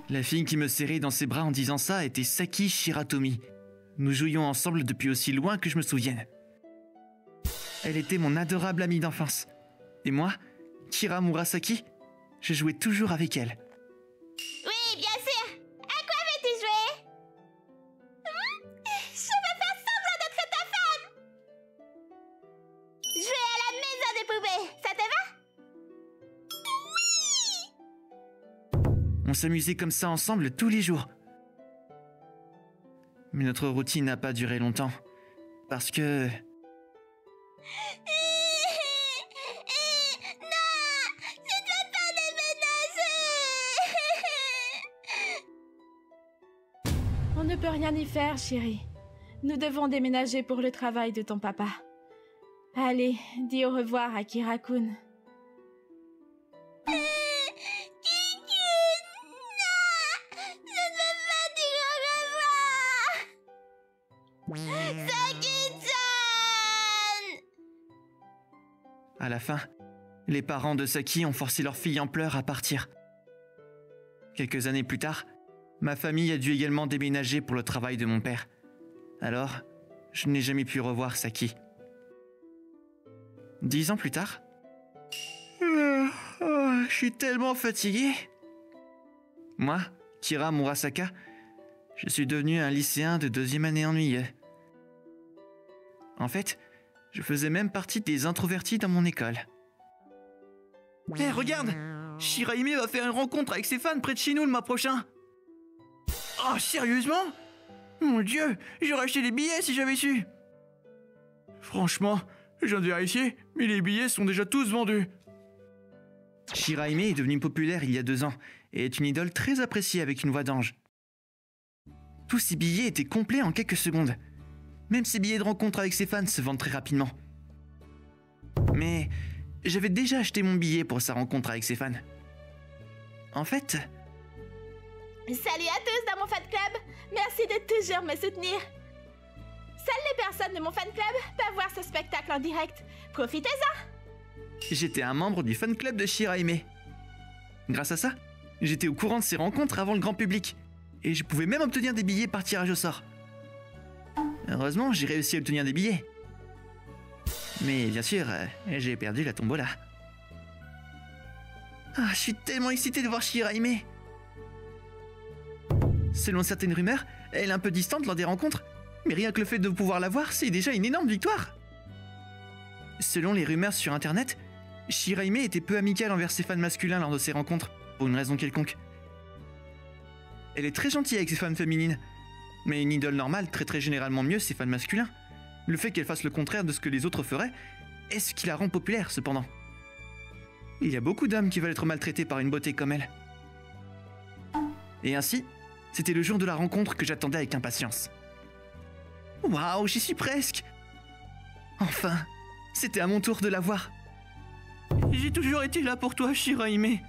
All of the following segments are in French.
La fille qui me serrait dans ses bras en disant ça était Saki Shiratomi. Nous jouions ensemble depuis aussi loin que je me souvienne. Elle était mon adorable amie d'enfance. Et moi, Kira Murasaki, je jouais toujours avec elle. Oui, bien sûr. À quoi veux-tu jouer? Je vais faire semblant d'être ta femme. Jouer à la maison des poupées, ça te va? Oui. On s'amusait comme ça ensemble tous les jours. Mais notre routine n'a pas duré longtemps. Parce que... On ne peut rien y faire, chérie. Nous devons déménager pour le travail de ton papa. Allez, dis au revoir à Kira-kun. À la fin, les parents de Saki ont forcé leur fille en pleurs à partir. Quelques années plus tard, ma famille a dû également déménager pour le travail de mon père. Alors, je n'ai jamais pu revoir Saki. 10 ans plus tard, je suis tellement fatigué. Moi, Kira Murasaka, je suis devenu un lycéen de 2e année ennuyeux. En fait, je faisais même partie des introvertis dans mon école. Hé, regarde! Shirahime va faire une rencontre avec ses fans près de chez nous le mois prochain. Oh, sérieusement? Mon Dieu, j'aurais acheté des billets si j'avais su. Franchement, je viens de vérifier, mais les billets sont déjà tous vendus. Shirahime est devenue populaire il y a 2 ans et est une idole très appréciée avec une voix d'ange. Tous ses billets étaient complets en quelques secondes. Même ses billets de rencontre avec ses fans se vendent très rapidement. Mais j'avais déjà acheté mon billet pour sa rencontre avec ses fans. En fait... Salut à tous dans mon fan club. Merci de toujours me soutenir. Seules les personnes de mon fan club peuvent voir ce spectacle en direct. Profitez-en. J'étais un membre du fan club de Shirahime. Grâce à ça, j'étais au courant de ses rencontres avant le grand public. Et je pouvais même obtenir des billets par tirage au sort. Heureusement, j'ai réussi à obtenir des billets. Mais bien sûr, j'ai perdu la tombola. Ah, je suis tellement excité de voir Shirahime. Selon certaines rumeurs, elle est un peu distante lors des rencontres. Mais rien que le fait de pouvoir la voir, c'est déjà une énorme victoire. Selon les rumeurs sur internet, Shirahime était peu amicale envers ses fans masculins lors de ses rencontres, pour une raison quelconque. Elle est très gentille avec ses fans féminines, mais une idole normale traite très généralement mieux ses fans masculins. Le fait qu'elle fasse le contraire de ce que les autres feraient est ce qui la rend populaire, cependant. Il y a beaucoup d'hommes qui veulent être maltraités par une beauté comme elle. Et ainsi, c'était le jour de la rencontre que j'attendais avec impatience. Waouh, j'y suis presque! Enfin, c'était à mon tour de la voir. J'ai toujours été là pour toi, Shirahime.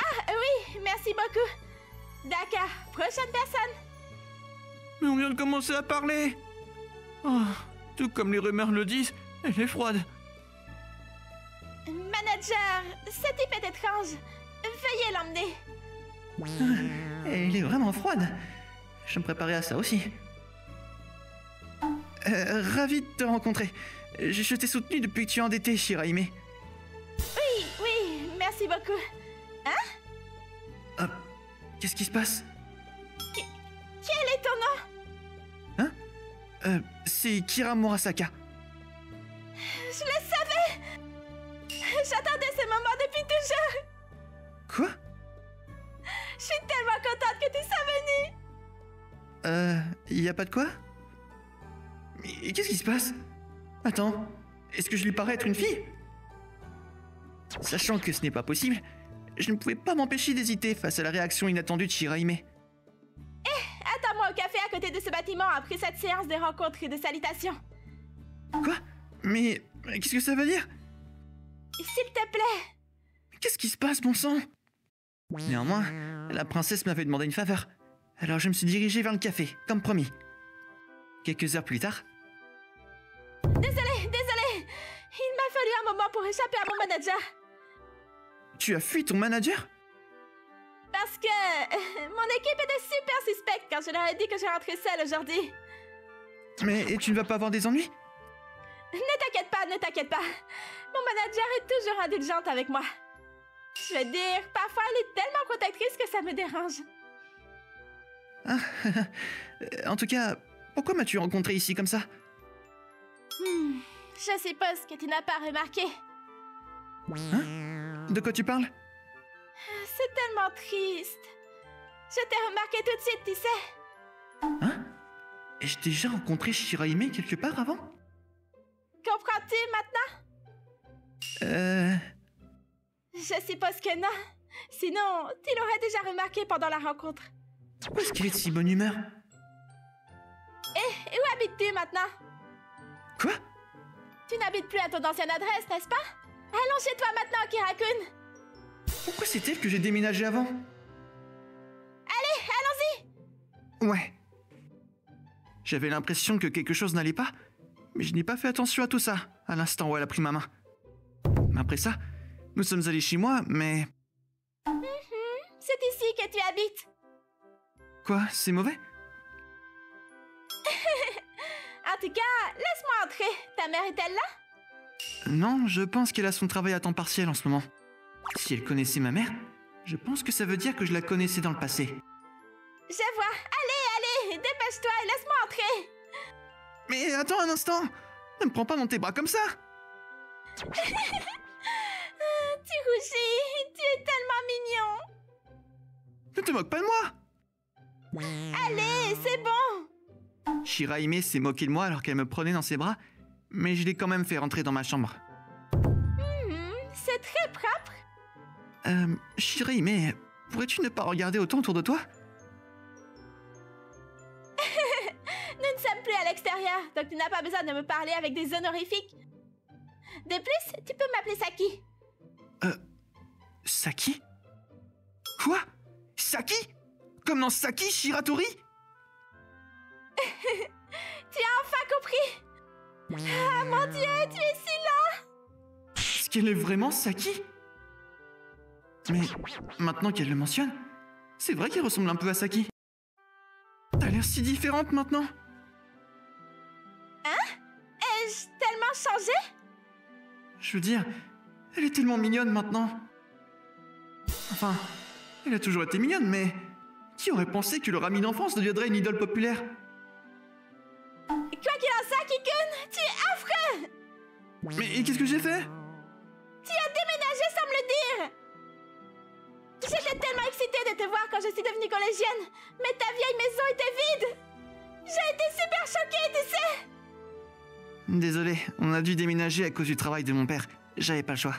Ah oui, merci beaucoup. D'accord, prochaine personne. Mais on vient de commencer à parler. Oh, tout comme les rumeurs le disent, elle est froide. Manager, ce type est étrange. Veuillez l'emmener. Elle est vraiment froide. Je me préparais à ça aussi. Ravi de te rencontrer. Je t'ai soutenu depuis que tu es endetté, Shirahime. Oui, merci beaucoup. Hein? Qu'est-ce qui se passe? Quel est ton nom? C'est Kira Murasaka. Je le savais! J'attendais ce moment depuis toujours! Quoi? Je suis tellement contente que tu sois venu! Y a pas de quoi? Mais qu'est-ce qui se passe? Attends, est-ce que je lui parais être une fille? Sachant que ce n'est pas possible, je ne pouvais pas m'empêcher d'hésiter face à la réaction inattendue de Shirahime. Attends-moi au café à côté de ce bâtiment après cette séance de rencontres et de salutations. Quoi? Mais qu'est-ce que ça veut dire? S'il te plaît! Qu'est-ce qui se passe, bon sang? Néanmoins, la princesse m'avait demandé une faveur, alors je me suis dirigé vers le café, comme promis. Quelques heures plus tard... Désolée! Il m'a fallu un moment pour échapper à mon manager. Tu as fui ton manager? Parce que mon équipe était super suspecte quand je leur ai dit que je rentrais seule aujourd'hui. Mais et tu ne vas pas avoir des ennuis? Ne t'inquiète pas, ne t'inquiète pas. Mon manager est toujours indulgente avec moi. Je veux dire, parfois elle est tellement protectrice que ça me dérange. En tout cas, pourquoi m'as-tu rencontré ici comme ça? Je suppose que tu n'as pas remarqué. Hein? De quoi tu parles? C'est tellement triste. Je t'ai remarqué tout de suite, tu sais. Hein? Ai-je déjà rencontré Shirahime quelque part avant? Comprends-tu maintenant? Je suppose que non. Sinon, tu l'aurais déjà remarqué pendant la rencontre. Pourquoi est-ce qu'elle est de si bonne humeur? Et où habites-tu maintenant? Quoi? Tu n'habites plus à ton ancienne adresse, n'est-ce pas? Allons chez toi maintenant, Kira-kun. Pourquoi c'est elle que j'ai déménagé avant? Allez, allons-y! Ouais. J'avais l'impression que quelque chose n'allait pas, mais je n'ai pas fait attention à tout ça, à l'instant où elle a pris ma main. Après ça, nous sommes allés chez moi, mais... C'est ici que tu habites. Quoi, c'est mauvais? En tout cas, laisse-moi entrer. Ta mère est-elle là? Non, je pense qu'elle a son travail à temps partiel en ce moment. Si elle connaissait ma mère, je pense que ça veut dire que je la connaissais dans le passé. Je vois. Allez, dépêche-toi et laisse-moi entrer. Mais attends un instant! Ne me prends pas dans tes bras comme ça! Tu rougis. Tu es tellement mignon. Ne te moque pas de moi! Allez, c'est bon. Shirahime s'est moquée de moi alors qu'elle me prenait dans ses bras, mais je l'ai quand même fait rentrer dans ma chambre. C'est très propre. Shirahime, pourrais-tu ne pas regarder autant autour de toi? Nous ne sommes plus à l'extérieur, donc tu n'as pas besoin de me parler avec des honorifiques. De plus, tu peux m'appeler Saki. Saki? Quoi? Saki? Comme dans Saki Shiratori? Tu as enfin compris. Ah mon Dieu, tu es si lent. Est-ce qu'elle est vraiment Saki? Mais maintenant qu'elle le mentionne, c'est vrai qu'elle ressemble un peu à Saki. T'as l'air si différente maintenant. Ai-je tellement changé? Je veux dire, elle est tellement mignonne maintenant. Enfin, elle a toujours été mignonne, mais qui aurait pensé que leur amie d'enfance deviendrait une idole populaire? Quoi qu'il en soit, Kikun, tu es affreux. Mais qu'est-ce que j'ai fait? Tu as déménagé sans me le dire. J'étais tellement excitée de te voir quand je suis devenue collégienne, mais ta vieille maison était vide. J'ai été super choquée, tu sais. Désolé, on a dû déménager à cause du travail de mon père. J'avais pas le choix.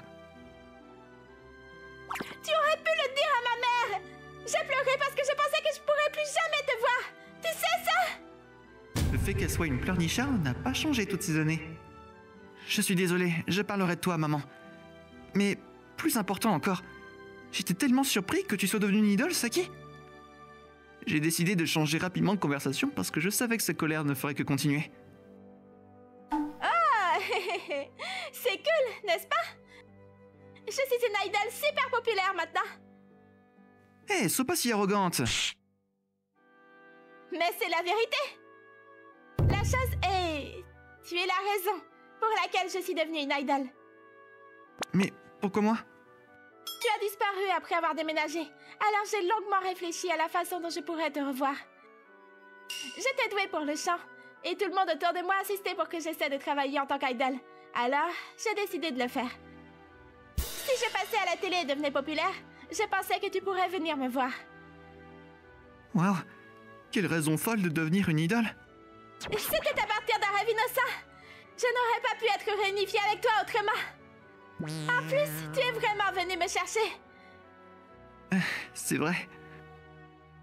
Tu aurais pu le dire à ma mère. J'ai pleuré parce que je pensais que je pourrais plus jamais te voir. Tu sais ça? Le fait qu'elle soit une pleurnicharde n'a pas changé toutes ces années. Je suis désolé, je parlerai de toi, maman. Mais plus important encore, j'étais tellement surpris que tu sois devenue une idole, Saki. J'ai décidé de changer rapidement de conversation parce que je savais que cette colère ne ferait que continuer. Ah, c'est cool, n'est-ce pas? Je suis une idole super populaire maintenant. Hé, sois pas si arrogante. Mais c'est la vérité. La chose est... Tu es la raison pour laquelle je suis devenue une idole. Mais pourquoi moi? Tu as disparu après avoir déménagé, alors j'ai longuement réfléchi à la façon dont je pourrais te revoir. J'étais douée pour le chant, et tout le monde autour de moi assistait pour que j'essaie de travailler en tant qu'idole. Alors, j'ai décidé de le faire. Si je passais à la télé et devenais populaire, je pensais que tu pourrais venir me voir. Waouh, quelle raison folle de devenir une idole. C'était à partir d'un rêve innocent. Je n'aurais pas pu être réunifiée avec toi autrement. En plus, tu es vraiment venu me chercher. C'est vrai.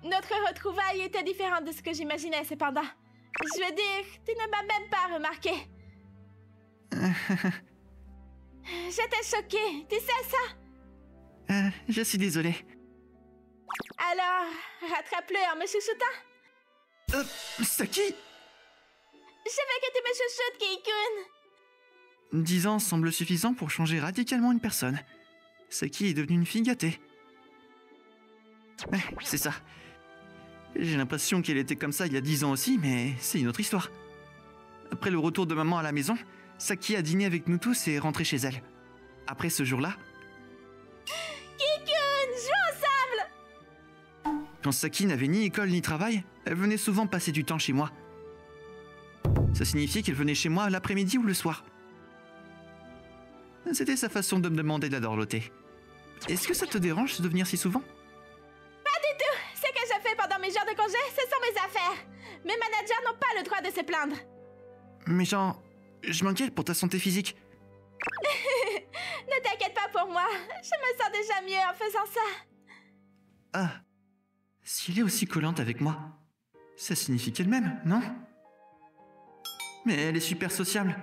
Notre retrouvaille était différente de ce que j'imaginais cependant. Je veux dire, tu ne m'as même pas remarqué. J'étais choquée, tu sais ça? Je suis désolé. Alors, rattrape-le en me chouchoutant. Saki! Je veux que tu me chouchoutes, Kei-kun. 10 ans semble suffisant pour changer radicalement une personne. Saki est devenue une fille gâtée. Ouais, c'est ça. J'ai l'impression qu'elle était comme ça il y a 10 ans aussi, mais c'est une autre histoire. Après le retour de maman à la maison, Saki a dîné avec nous tous et est rentrée chez elle. Après ce jour-là, Kikun, jouons ensemble! quand Saki n'avait ni école ni travail, elle venait souvent passer du temps chez moi. Ça signifiait qu'elle venait chez moi l'après-midi ou le soir. C'était sa façon de me demander de la dorloter. Est-ce que ça te dérange de venir si souvent? Pas du tout! Ce que je fais pendant mes jours de congé, ce sont mes affaires. Mes managers n'ont pas le droit de se plaindre. Mais genre, je m'inquiète pour ta santé physique. Ne t'inquiète pas pour moi. Je me sens déjà mieux en faisant ça. Ah, si elle est aussi collante avec moi, ça signifie qu'elle m'aime, non? Mais elle est super sociable.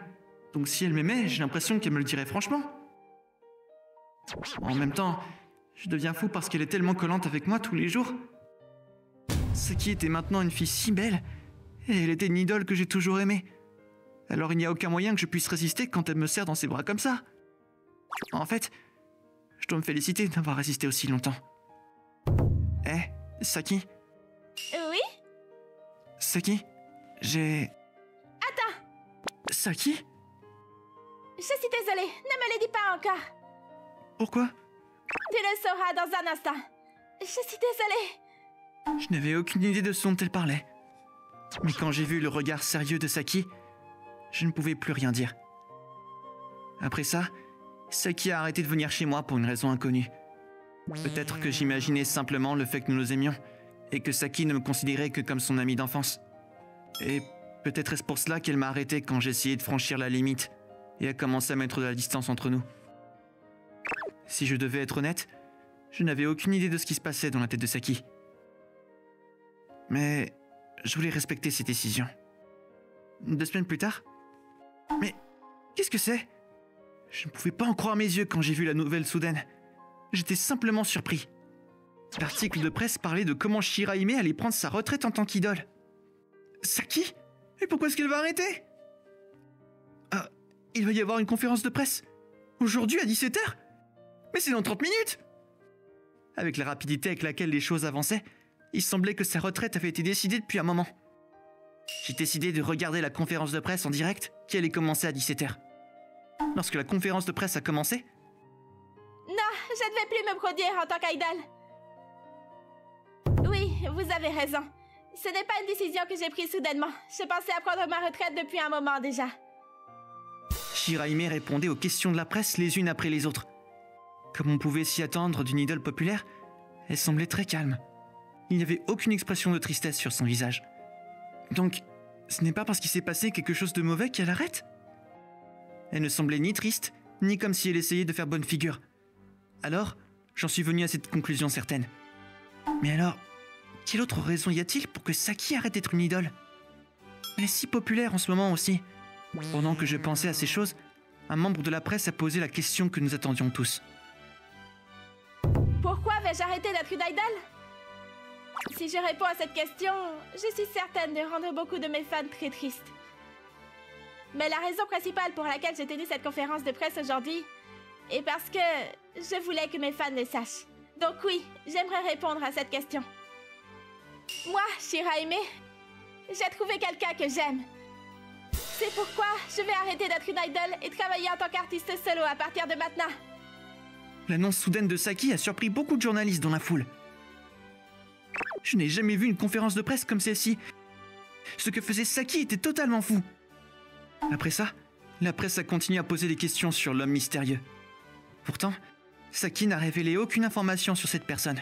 Donc si elle m'aimait, j'ai l'impression qu'elle me le dirait franchement. En même temps, je deviens fou parce qu'elle est tellement collante avec moi tous les jours. Saki était maintenant une fille si belle, et elle était une idole que j'ai toujours aimée. Alors il n'y a aucun moyen que je puisse résister quand elle me serre dans ses bras comme ça. En fait, je dois me féliciter d'avoir résisté aussi longtemps. Saki? Oui? Saki? J'ai... Attends, Saki? je suis désolée. Ne me le dis pas encore. Pourquoi? Tu le sauras dans un instant. Je suis désolée. Je n'avais aucune idée de ce dont elle parlait. Mais quand j'ai vu le regard sérieux de Saki, je ne pouvais plus rien dire. Après ça, Saki a arrêté de venir chez moi pour une raison inconnue. Peut-être que j'imaginais simplement le fait que nous nous aimions, et que Saki ne me considérait que comme son amie d'enfance. Et peut-être est-ce pour cela qu'elle m'a arrêté quand j'ai essayé de franchir la limite, et a commencé à mettre de la distance entre nous. Si je devais être honnête, je n'avais aucune idée de ce qui se passait dans la tête de Saki. Mais je voulais respecter ses décisions. 2 semaines plus tard... Mais qu'est-ce que c'est? Je ne pouvais pas en croire mes yeux quand j'ai vu la nouvelle soudaine. J'étais simplement surpris. L'article de presse parlait de comment Shirahime allait prendre sa retraite en tant qu'idole. Saki? Et pourquoi est-ce qu'elle va arrêter? Ah, il va y avoir une conférence de presse. Aujourd'hui à 17h? Mais c'est dans 30 minutes! Avec la rapidité avec laquelle les choses avançaient, il semblait que sa retraite avait été décidée depuis un moment. J'ai décidé de regarder la conférence de presse en direct qui allait commencer à 17h. Lorsque la conférence de presse a commencé... Non, je ne vais plus me produire en tant qu'idole. Oui, vous avez raison. Ce n'est pas une décision que j'ai prise soudainement. Je pensais à prendre ma retraite depuis un moment déjà. Shirahime répondait aux questions de la presse les unes après les autres. Comme on pouvait s'y attendre d'une idole populaire, elle semblait très calme. Il n'y avait aucune expression de tristesse sur son visage. Donc, ce n'est pas parce qu'il s'est passé quelque chose de mauvais qu'elle arrête? Elle ne semblait ni triste, ni comme si elle essayait de faire bonne figure. Alors, j'en suis venu à cette conclusion certaine. Mais alors, quelle autre raison y a-t-il pour que Saki arrête d'être une idole? Elle est si populaire en ce moment aussi. Pendant que je pensais à ces choses, un membre de la presse a posé la question que nous attendions tous. Pourquoi vais-je arrêter d'être une idole? Si je réponds à cette question, je suis certaine de rendre beaucoup de mes fans très tristes. Mais la raison principale pour laquelle j'ai tenu cette conférence de presse aujourd'hui est parce que je voulais que mes fans le sachent. Donc oui, j'aimerais répondre à cette question. Moi, Shirahime, j'ai trouvé quelqu'un que j'aime. C'est pourquoi je vais arrêter d'être une idole et travailler en tant qu'artiste solo à partir de maintenant. L'annonce soudaine de Saki a surpris beaucoup de journalistes dans la foule. Je n'ai jamais vu une conférence de presse comme celle-ci. Ce que faisait Saki était totalement fou. Après ça, la presse a continué à poser des questions sur l'homme mystérieux. Pourtant, Saki n'a révélé aucune information sur cette personne.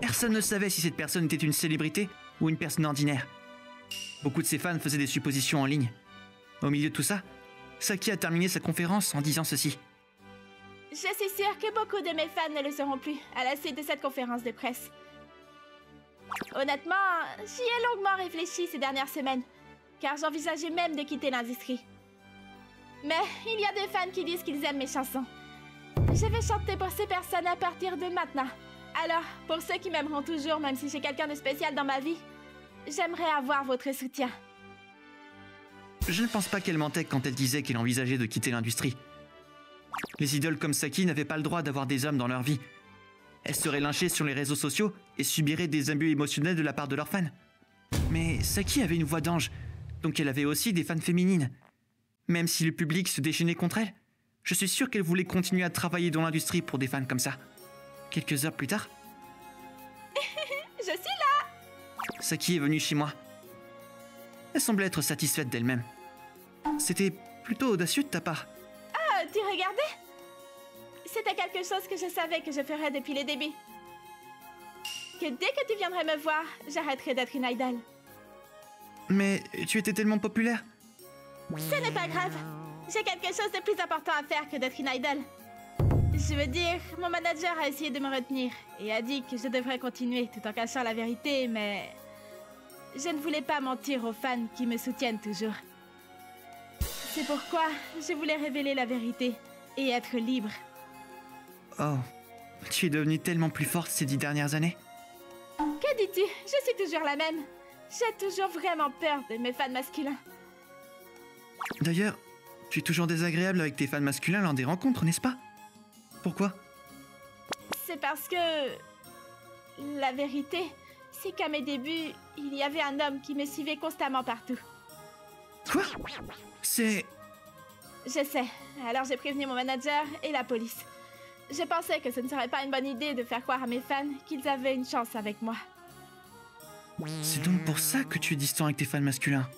Personne ne savait si cette personne était une célébrité ou une personne ordinaire. Beaucoup de ses fans faisaient des suppositions en ligne. Au milieu de tout ça, Saki a terminé sa conférence en disant ceci. Je suis sûre que beaucoup de mes fans ne le seront plus à la suite de cette conférence de presse. Honnêtement, j'y ai longuement réfléchi ces dernières semaines, car j'envisageais même de quitter l'industrie. Mais il y a des fans qui disent qu'ils aiment mes chansons. Je vais chanter pour ces personnes à partir de maintenant. Alors, pour ceux qui m'aimeront toujours, même si j'ai quelqu'un de spécial dans ma vie, j'aimerais avoir votre soutien. Je ne pense pas qu'elle mentait quand elle disait qu'elle envisageait de quitter l'industrie. Les idoles comme Saki n'avaient pas le droit d'avoir des hommes dans leur vie. Elle serait lynchée sur les réseaux sociaux et subirait des abus émotionnels de la part de leurs fans. Mais Saki avait une voix d'ange, donc elle avait aussi des fans féminines. Même si le public se déchaînait contre elle, je suis sûr qu'elle voulait continuer à travailler dans l'industrie pour des fans comme ça. Quelques heures plus tard, Je suis là. Saki est venue chez moi. Elle semblait être satisfaite d'elle-même. C'était plutôt audacieux de ta part. Ah, tu regardais? C'était quelque chose que je savais que je ferais depuis le début. Que dès que tu viendrais me voir, j'arrêterai d'être une idole. Mais tu étais tellement populaire. Ce n'est pas grave. J'ai quelque chose de plus important à faire que d'être une idole. Je veux dire, mon manager a essayé de me retenir et a dit que je devrais continuer tout en cachant la vérité, mais je ne voulais pas mentir aux fans qui me soutiennent toujours. C'est pourquoi je voulais révéler la vérité et être libre. Oh, tu es devenue tellement plus forte ces 10 dernières années. Que dis-tu? Je suis toujours la même. J'ai toujours vraiment peur de mes fans masculins. D'ailleurs, tu es toujours désagréable avec tes fans masculins lors des rencontres, n'est-ce pas? Pourquoi? C'est parce que... La vérité, c'est qu'à mes débuts, il y avait un homme qui me suivait constamment partout. Quoi? C'est... Je sais. Alors j'ai prévenu mon manager et la police. Je pensais que ce ne serait pas une bonne idée de faire croire à mes fans qu'ils avaient une chance avec moi. C'est donc pour ça que tu es distant avec tes fans masculins.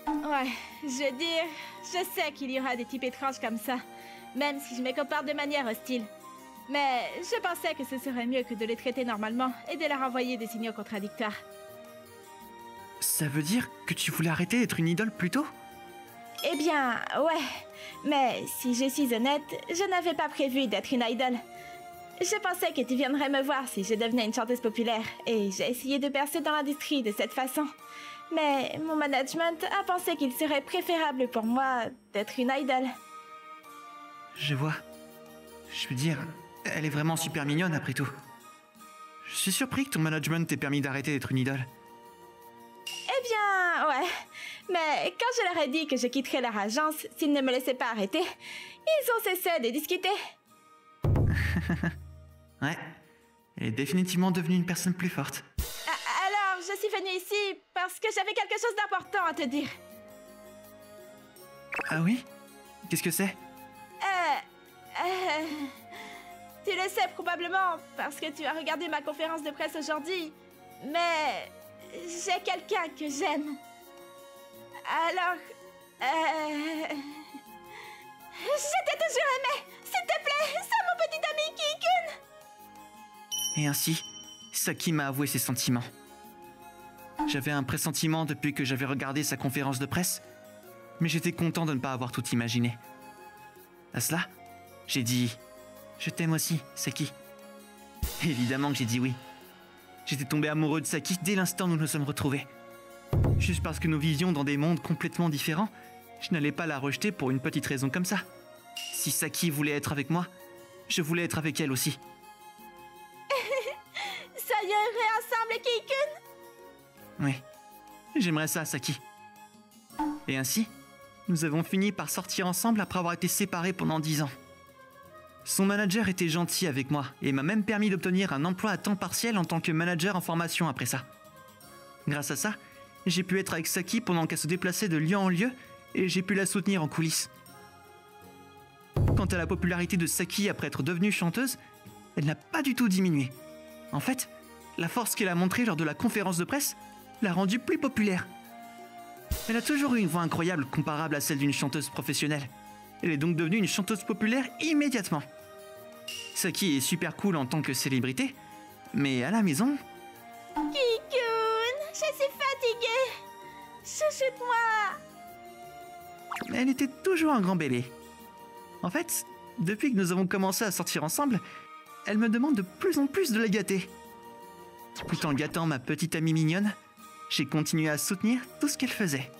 Ouais, je veux dire, je sais qu'il y aura des types étranges comme ça, même si je me comporte de manière hostile. Mais je pensais que ce serait mieux que de les traiter normalement et de leur envoyer des signaux contradictoires. Ça veut dire que tu voulais arrêter d'être une idole plus tôt? Eh bien, ouais. Mais si je suis honnête, je n'avais pas prévu d'être une idole. Je pensais que tu viendrais me voir si je devenais une chanteuse populaire, et j'ai essayé de percer dans l'industrie de cette façon. Mais mon management a pensé qu'il serait préférable pour moi d'être une idole. Je vois. Je veux dire, elle est vraiment super mignonne après tout. Je suis surpris que ton management t'ait permis d'arrêter d'être une idole. Eh bien, ouais. Mais quand je leur ai dit que je quitterais leur agence s'ils ne me laissaient pas arrêter, ils ont cessé de discuter. Ouais, elle est définitivement devenue une personne plus forte. Alors, je suis venue ici parce que j'avais quelque chose d'important à te dire. Ah oui? Qu'est-ce que c'est? Tu le sais probablement parce que tu as regardé ma conférence de presse aujourd'hui, mais j'ai quelqu'un que j'aime. Alors, je t'ai toujours aimé. S'il te plaît, sois mon petit ami Kikun. Et ainsi, Saki m'a avoué ses sentiments. J'avais un pressentiment depuis que j'avais regardé sa conférence de presse, mais j'étais content de ne pas avoir tout imaginé. À cela, j'ai dit « Je t'aime aussi, Saki ». Évidemment que j'ai dit oui. J'étais tombé amoureux de Saki dès l'instant où nous nous sommes retrouvés. Juste parce que nous vivions dans des mondes complètement différents, je n'allais pas la rejeter pour une petite raison comme ça. Si Saki voulait être avec moi, je voulais être avec elle aussi. Soyons heureux ensemble, Kikun. Oui, j'aimerais ça, Saki. Et ainsi, nous avons fini par sortir ensemble après avoir été séparés pendant 10 ans. Son manager était gentil avec moi et m'a même permis d'obtenir un emploi à temps partiel en tant que manager en formation après ça. Grâce à ça, j'ai pu être avec Saki pendant qu'elle se déplaçait de lieu en lieu et j'ai pu la soutenir en coulisses. Quant à la popularité de Saki après être devenue chanteuse, elle n'a pas du tout diminué. En fait, la force qu'elle a montrée lors de la conférence de presse l'a rendue plus populaire. Elle a toujours eu une voix incroyable comparable à celle d'une chanteuse professionnelle. Elle est donc devenue une chanteuse populaire immédiatement. Saki est super cool en tant que célébrité, mais à la maison... Kikun, je suis fatiguée. Chouchoute-moi. Elle était toujours un grand bébé. En fait, depuis que nous avons commencé à sortir ensemble, elle me demande de plus en plus de la gâter. Tout en gâtant ma petite amie mignonne, j'ai continué à soutenir tout ce qu'elle faisait.